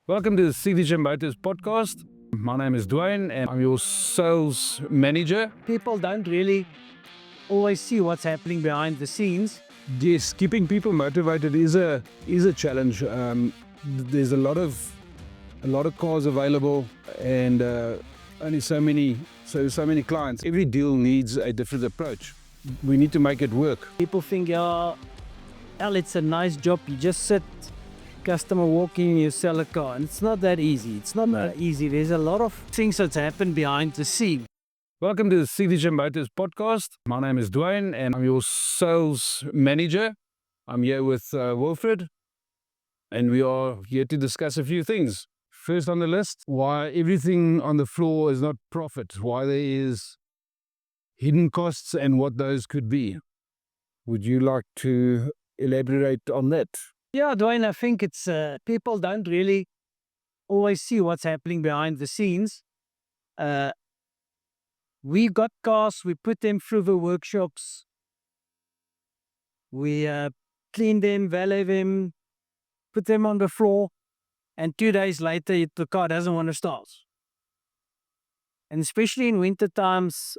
Welcome to the Signature Motors podcast. My name is Duane and I'm your sales manager. People don't really always see what's happening behind the scenes. Yes, keeping people motivated is a challenge. There's a lot of cars available and only so many clients. Every deal needs a different approach. We need to make it work. People think, it's a nice job. You just sit, customer walking, you sell a car. And it's not that easy. It's not that easy. There's a lot of things that's happened behind the scene. Welcome to the Signature Motors podcast. My name is Duane and I'm your sales manager. I'm here with Wilfred and we are here to discuss a few things. First on the list, why everything on the floor is not profit, why there is hidden costs and what those could be. Would you like to elaborate on that? Yeah, Duane, I think it's people don't really always see what's happening behind the scenes. We got cars, we put them through the workshops, we clean them, valet them, put them on the floor, and 2 days later, the car doesn't want to start. And especially in winter times,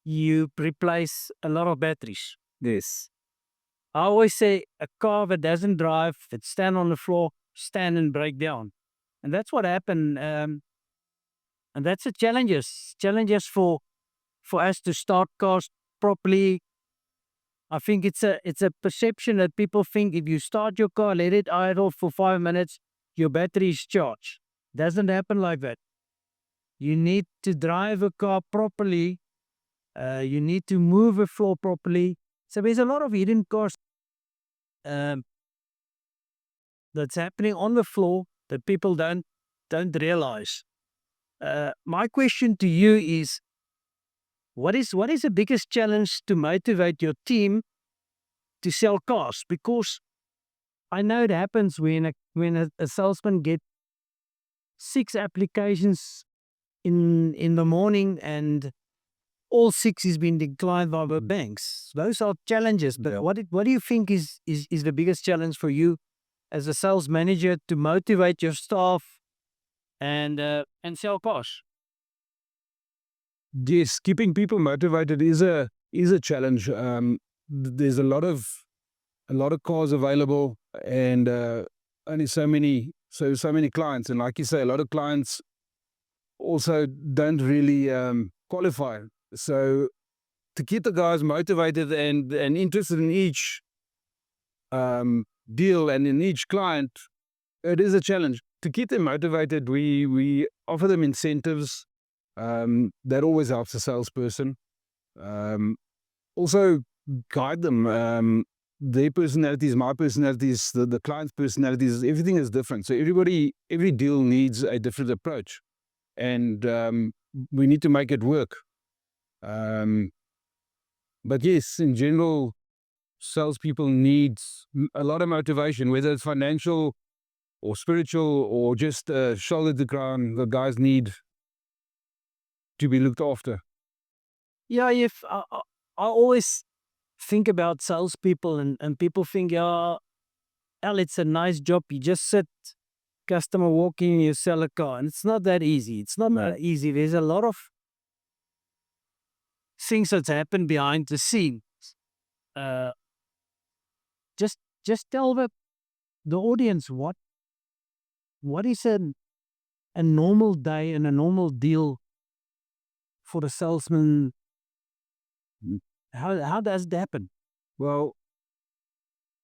you replace a lot of batteries. Yes. I always say a car that doesn't drive, that stand on the floor, stand and break down. And that's what happened. And that's a challenges for us to start cars properly. I think it's a perception that people think if you start your car, let it idle for 5 minutes, your battery is charged. Doesn't happen like that. You need to drive a car properly. You need to move the floor properly. So there's a lot of hidden costs that's happening on the floor that people don't realize. My question to you is, what is the biggest challenge to motivate your team to sell cars? Because I know it happens when a salesman gets 6 applications in the morning and all 6 is being declined by the banks. Those are challenges. But what do you think is the biggest challenge for you as a sales manager to motivate your staff and sell cars? Yes, keeping people motivated is a challenge. There's a lot of cars available and only so many clients. And like you say, a lot of clients also don't really qualify. So to keep the guys motivated and interested in each deal and in each client, it is a challenge. To keep them motivated, we offer them incentives. That always helps a salesperson. Also guide them. Their personalities, my personalities, the client's personalities, everything is different. So every deal needs a different approach. And we need to make it work. But yes, in general, salespeople need a lot of motivation, whether it's financial or spiritual or just shoulder to ground. The guys need to be looked after. Yeah, if I always think about salespeople and people think, it's a nice job. You just sit, customer walking, you sell a car. And it's not that easy. It's not that easy. There's a lot of things that's happened behind the scenes. Just tell the audience what is a normal day and a normal deal for the salesman. How does it happen? Well,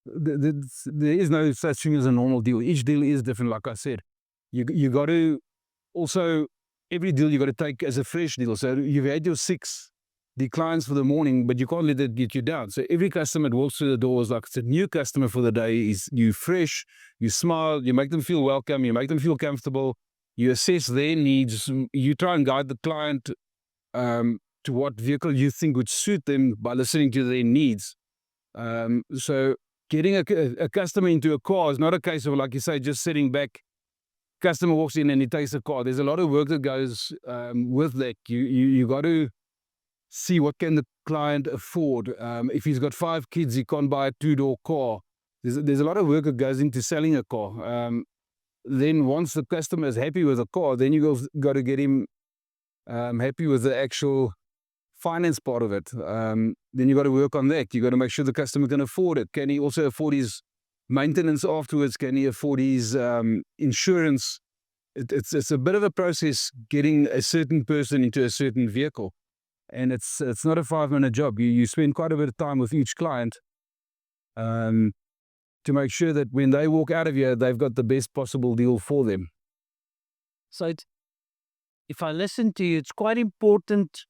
there is no such thing as a normal deal. Each deal is different, like I said. You got to also, every deal you got to take as a fresh deal. So you've had your 6 declines for the morning, but you can't let that get you down. So every customer that walks through the door is like it's a new customer for the day. Is you fresh, you smile, you make them feel welcome, you make them feel comfortable, you assess their needs, you try and guide the client to what vehicle you think would suit them by listening to their needs. So getting a customer into a car is not a case of, like you say, just sitting back. Customer walks in and he takes a car. There's a lot of work that goes with that. You got to see what can the client afford. If he's got 5 kids, he can't buy a 2-door car. There's a lot of work that goes into selling a car. then once the customer is happy with the car, then you got to get him happy with the actual finance part of it. Then you got to work on that. You got to make sure the customer can afford it. Can he also afford his maintenance afterwards? Can he afford his insurance? It's a bit of a process getting a certain person into a certain vehicle, and it's not a 5-minute job. You spend quite a bit of time with each client to make sure that when they walk out of here, they've got the best possible deal for them. So if I listen to you, it's quite important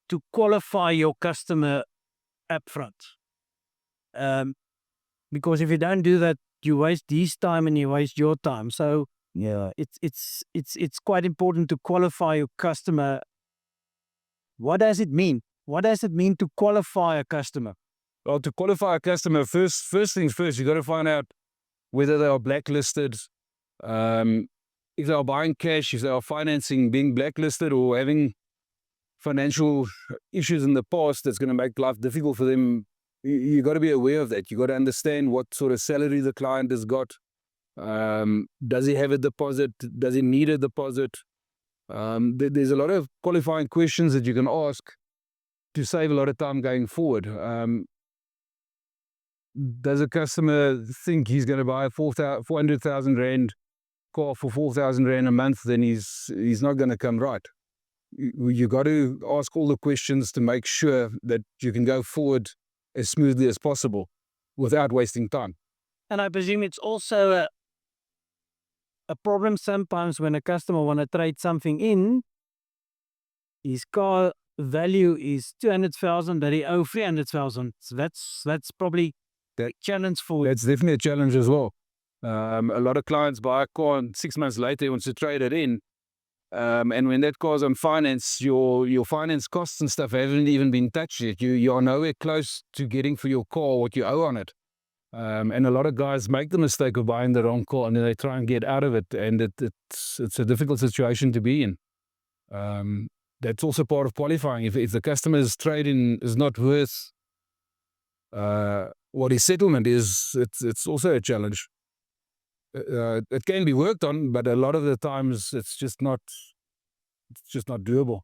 to qualify your customer upfront. Because if you don't do that, you waste his time and you waste your time. So Yeah. it's quite important to qualify your customer. What does it mean? What does it mean to qualify a customer? Well, to qualify a customer, first things first, you got to find out whether they are blacklisted, if they are buying cash, if they are financing, being blacklisted, or having financial issues in the past that's going to make life difficult for them. You got to be aware of that. You got to understand what sort of salary the client has got. Does he have a deposit? Does he need a deposit? There's a lot of qualifying questions that you can ask to save a lot of time going forward. Does a customer think he's going to buy a 400,000 Rand car for 4,000 Rand a month? Then he's not going to come right. You got to ask all the questions to make sure that you can go forward as smoothly as possible without wasting time. And I presume it's also a problem sometimes when a customer want to trade something in. His car value is 200,000, but he owe 300,000. So that's probably a challenge for. That's definitely a challenge as well. A lot of clients buy a car and 6 months later he wants to trade it in. And when that car's on finance, your finance costs and stuff haven't even been touched yet. You are nowhere close to getting for your car what you owe on it. And a lot of guys make the mistake of buying the wrong car and then they try and get out of it. And it's a difficult situation to be in. That's also part of qualifying. If the customer's trade-in is not worth what his settlement is, it's also a challenge. It can be worked on, but a lot of the times it's just not doable.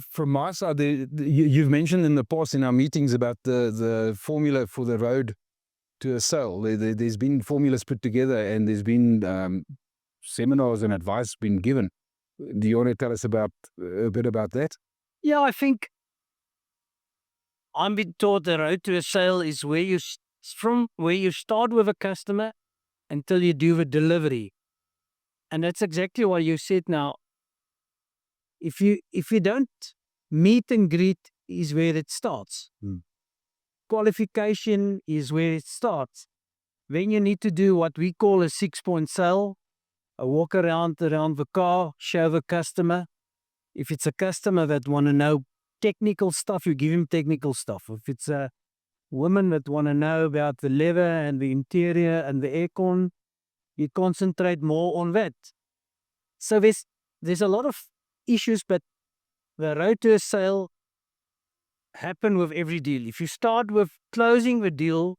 From my side, you've mentioned in the past in our meetings about the formula for the road to a sale. There's been formulas put together and there's been seminars and advice been given. Do you want to tell us a bit about that? Yeah, I think I'm being taught the road to a sale is from where you start with a customer until you do the delivery. And that's exactly what you said now. If you don't meet and greet is where it starts. Qualification is where it starts. Then you need to do what we call a 6-point sale, a walk around the car, show the customer. If it's a customer that want to know technical stuff, you give him technical stuff. If it's a woman that want to know about the leather and the interior and the aircon, you concentrate more on that. So there's a lot of issues, but the road to a sale happen with every deal. If you start with closing the deal,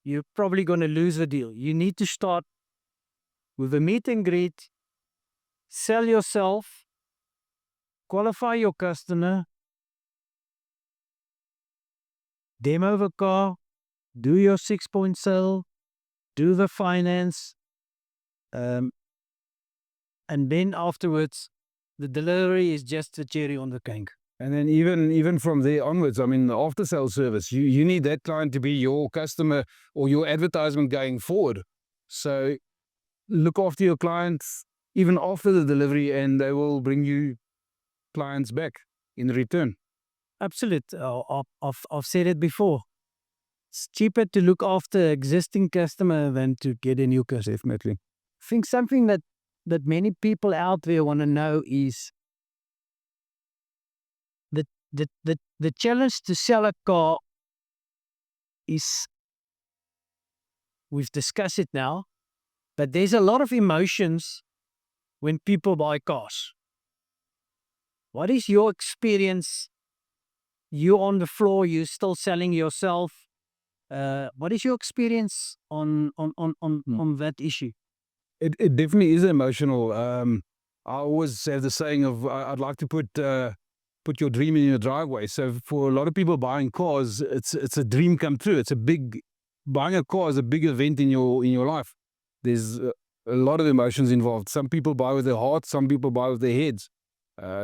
you're probably going to lose the deal. You need to start with a meet and greet, sell yourself, qualify your customer, demo the car, do your 6-point sale, do the finance, and then afterwards, the delivery is just the cherry on the cake. And then even from there onwards, I mean, the after sale service, you need that client to be your customer or your advertisement going forward. So look after your clients even after the delivery, and they will bring you clients back in return. Absolutely. I've said it before. It's cheaper to look after existing customer than to get a new customer. Definitely. I think something that many people out there want to know is the challenge to sell a car is, we've discussed it now, but there's a lot of emotions when people buy cars. What is your experience? You on the floor, you still selling yourself. What is your experience on that issue? It definitely is emotional. I always have the saying of I'd like to put your dream in your driveway. So for a lot of people buying cars, it's a dream come true. It's a big buying a car is a big event in your life. There's a lot of emotions involved. Some people buy with their heart, some people buy with their heads.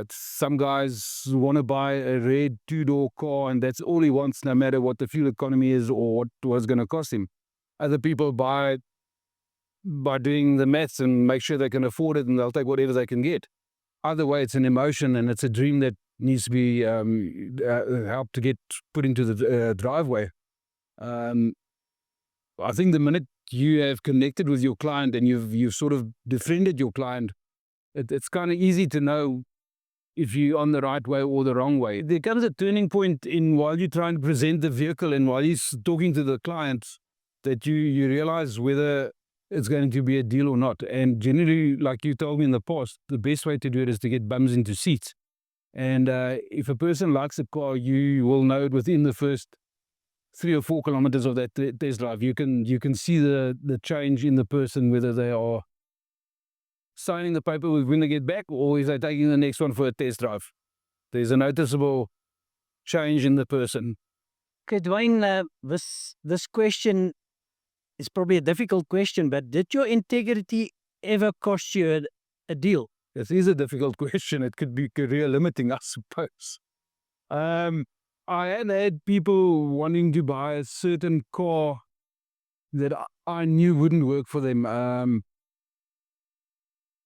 Some guys want to buy a red 2-door car, and that's all he wants, no matter what the fuel economy is or what it's going to cost him. Other people buy by doing the maths and make sure they can afford it, and they'll take whatever they can get. Either way, it's an emotion and it's a dream that needs to be helped to get put into the driveway. I think the minute you have connected with your client and you've sort of befriended your client, it's kind of easy to know if you're on the right way or the wrong way. There comes a turning point in while you're trying to present the vehicle and while you're talking to the client that you realize whether it's going to be a deal or not. And generally, like you told me in the past, the best way to do it is to get bums into seats. And if a person likes a car, you will know it within the first 3 or 4 kilometers of that test drive. You can see the change in the person, whether they are signing the paperwork when they get back or if they're taking the next one for a test drive. There's a noticeable change in the person. Okay, Duane, this question is probably a difficult question, but did your integrity ever cost you a deal? It is a difficult question. It could be career limiting, I suppose. I had people wanting to buy a certain car that I knew wouldn't work for them,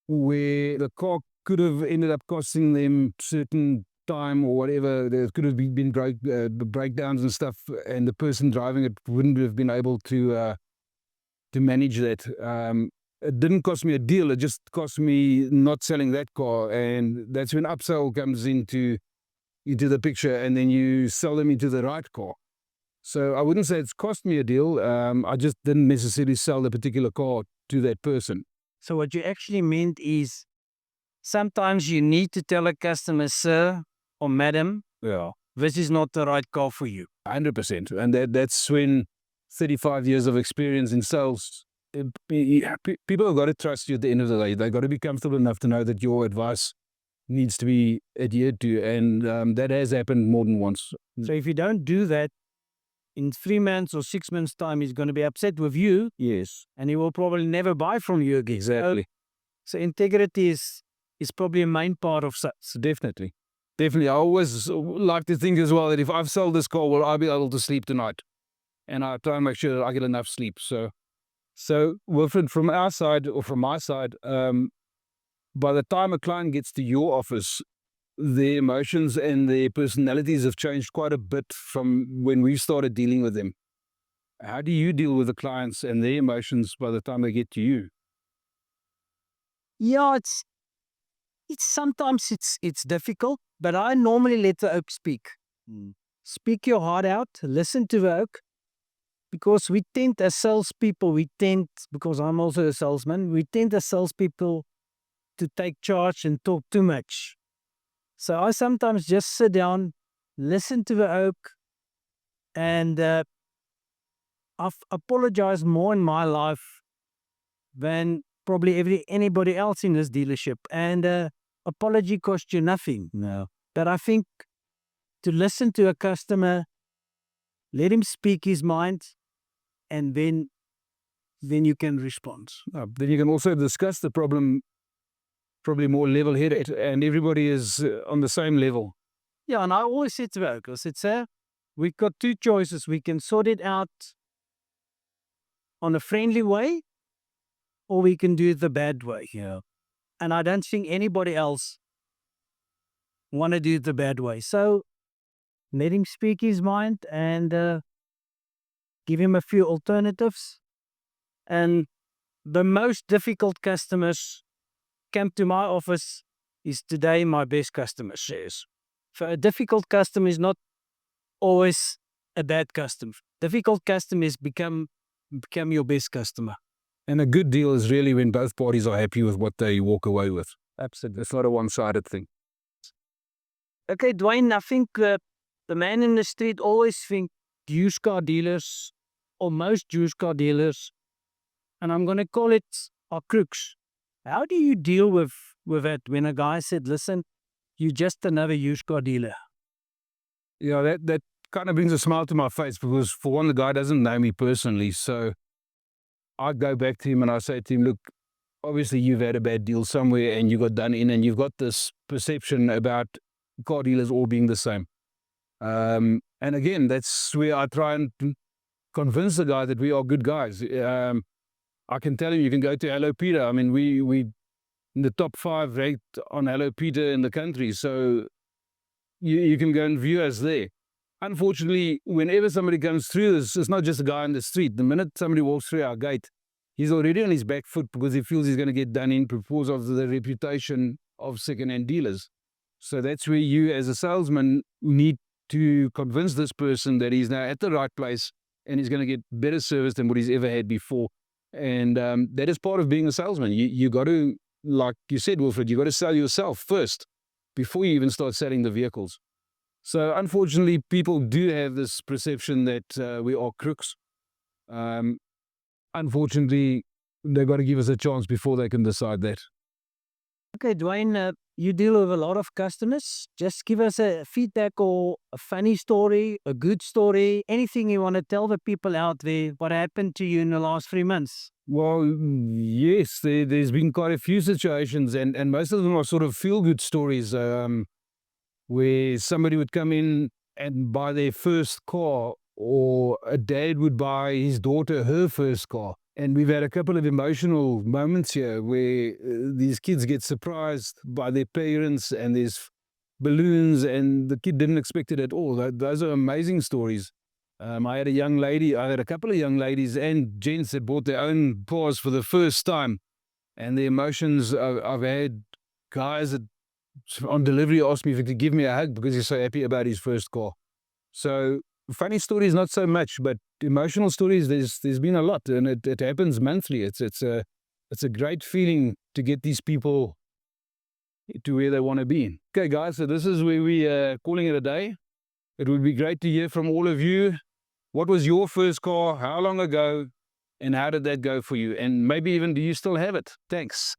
where the car could have ended up costing them certain time or whatever. There could have been breakdowns and stuff, and the person driving it wouldn't have been able to manage that. It didn't cost me a deal. It just cost me not selling that car, and that's when upsell comes into the picture, and then you sell them into the right car. So I wouldn't say it's cost me a deal. I just didn't necessarily sell the particular car to that person. So what you actually meant is sometimes you need to tell a customer, sir or madam, Yeah, this is not the right car for you. 100%. And that's when 35 years of experience in sales, people have got to trust you at the end of the day. They've got to be comfortable enough to know that your advice needs to be adhered to. And that has happened more than once. So if you don't do that, in 3 months or 6 months' time, he's going to be upset with you. Yes. And he will probably never buy from you again. Exactly. So integrity is probably a main part of sales. Definitely. Definitely. I always like to think as well that if I've sold this car, will I be able to sleep tonight? And I try and make sure that I get enough sleep. So Wilfred, from our side or from my side, by the time a client gets to your office, their emotions and their personalities have changed quite a bit from when we started dealing with them. How do you deal with the clients and their emotions by the time they get to you? Yeah, it's sometimes it's difficult, but I normally let the oak speak. Speak your heart out, listen to the oak, because we tend as salespeople, because I'm also a salesman, we tend as salespeople to take charge and talk too much. So I sometimes just sit down, listen to the oak, and I've apologized more in my life than probably anybody else in this dealership. And apology costs you nothing. No. But I think to listen to a customer, let him speak his mind, and then you can respond. Then you can also discuss the problem probably more level-headed, and everybody is on the same level. Yeah, and I always said to the oak, I said, sir, we've got 2 choices. We can sort it out on a friendly way, or we can do it the bad way. Yeah. And I don't think anybody else want to do it the bad way. So let him speak his mind and give him a few alternatives. And the most difficult customers come to my office is today my best customer shares. So a difficult customer is not always a bad customer. Difficult customers become your best customer. And a good deal is really when both parties are happy with what they walk away with. Absolutely. It's not a one-sided thing. Okay, Duane, I think the man in the street always think used car dealers, or most used car dealers, and I'm going to call it are crooks. How do you deal with that when a guy said, listen, you're just another used car dealer? Yeah, that kind of brings a smile to my face because, for one, the guy doesn't know me personally. So I go back to him and I say to him, look, obviously you've had a bad deal somewhere and you got done in, and you've got this perception about car dealers all being the same. And again, that's where I try and convince the guy that we are good guys. I can tell you can go to Hello Peter. I mean, we in the top 5 ranked on Hello Peter in the country. So you can go and view us there. Unfortunately, whenever somebody comes through, it's not just a guy on the street. The minute somebody walks through our gate, he's already on his back foot because he feels he's going to get done in because of the reputation of second-hand dealers. So that's where you, as a salesman, need to convince this person that he's now at the right place and he's going to get better service than what he's ever had before. And that is part of being a salesman. You got to, like you said, Wilfred, you got to sell yourself first before you even start selling the vehicles. So unfortunately, people do have this perception that we are crooks. Unfortunately, they've got to give us a chance before they can decide that. Okay, Duane, you deal with a lot of customers. Just give us a feedback or a funny story, a good story, anything you want to tell the people out there, what happened to you in the last 3 months. Well, yes, there's been quite a few situations, and most of them are sort of feel-good stories where somebody would come in and buy their first car, or a dad would buy his daughter her first car. And we've had a couple of emotional moments here where these kids get surprised by their parents, and there's balloons, and the kid didn't expect it at all. Those are amazing stories. I had a couple of young ladies and gents that bought their own cars for the first time. And the emotions, I've had guys that on delivery asked me if he could give me a hug because he's so happy about his first car. So funny stories, not so much, but emotional stories, there's been a lot, and it happens monthly. It's a great feeling to get these people to where they want to be. Okay, guys, so this is where we are calling it a day. It would be great to hear from all of you. What was your first car? How long ago? And how did that go for you? And maybe even, do you still have it? Thanks.